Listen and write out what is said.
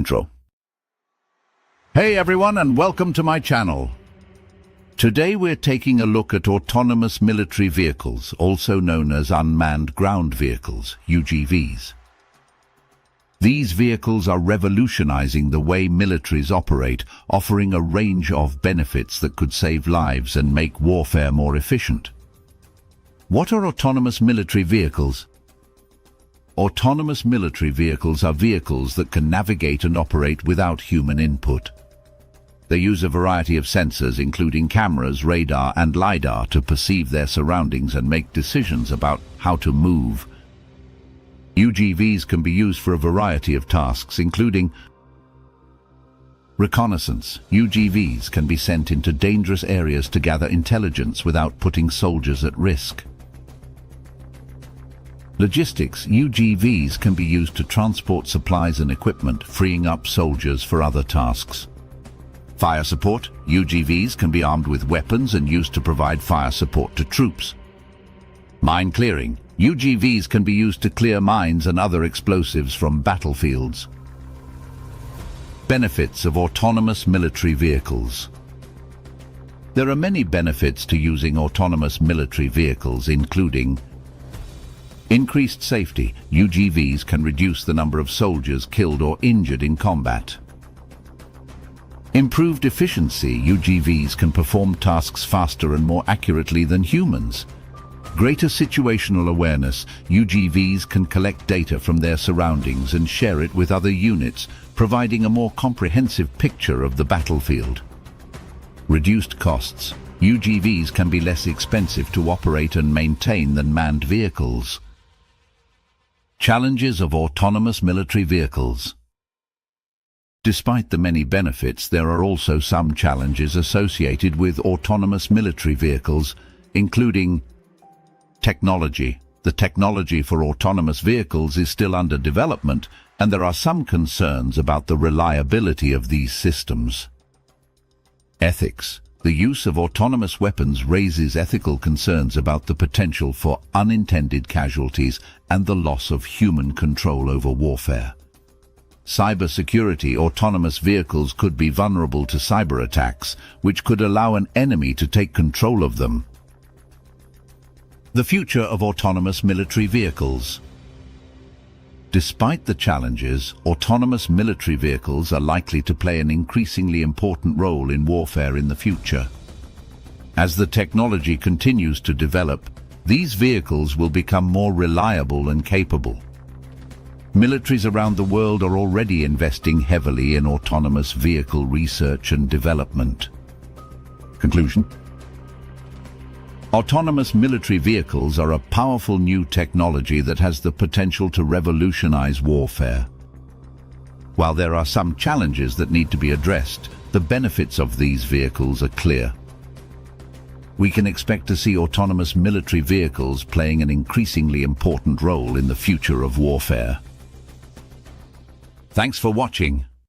Intro. Hey everyone, and welcome to my channel. Today we're taking a look at autonomous military vehicles, also known as unmanned ground vehicles, UGVs. These vehicles are revolutionizing the way militaries operate, offering a range of benefits that could save lives and make warfare more efficient. What are autonomous military vehicles? Autonomous military vehicles are vehicles that can navigate and operate without human input. They use a variety of sensors, including cameras, radar, and LiDAR, to perceive their surroundings and make decisions about how to move. UGVs can be used for a variety of tasks, including reconnaissance. UGVs can be sent into dangerous areas to gather intelligence without putting soldiers at risk. Logistics. UGVs can be used to transport supplies and equipment, freeing up soldiers for other tasks. Fire support. UGVs can be armed with weapons and used to provide fire support to troops. Mine clearing. UGVs can be used to clear mines and other explosives from battlefields. Benefits of autonomous military vehicles. There are many benefits to using autonomous military vehicles, including increased safety. UGVs can reduce the number of soldiers killed or injured in combat. Improved efficiency. UGVs can perform tasks faster and more accurately than humans. Greater situational awareness. UGVs can collect data from their surroundings and share it with other units, providing a more comprehensive picture of the battlefield. Reduced costs. UGVs can be less expensive to operate and maintain than manned vehicles. Challenges of autonomous military vehicles. Despite the many benefits, there are also some challenges associated with autonomous military vehicles, including technology. The technology for autonomous vehicles is still under development, and there are some concerns about the reliability of these systems. Ethics. The use of autonomous weapons raises ethical concerns about the potential for unintended casualties and the loss of human control over warfare. Cybersecurity. Autonomous vehicles could be vulnerable to cyber attacks, which could allow an enemy to take control of them. The future of autonomous military vehicles. Despite the challenges, autonomous military vehicles are likely to play an increasingly important role in warfare in the future. As the technology continues to develop, these vehicles will become more reliable and capable. Militaries around the world are already investing heavily in autonomous vehicle research and development. Conclusion. Autonomous military vehicles are a powerful new technology that has the potential to revolutionize warfare. While there are some challenges that need to be addressed, the benefits of these vehicles are clear. We can expect to see autonomous military vehicles playing an increasingly important role in the future of warfare. Thanks for watching.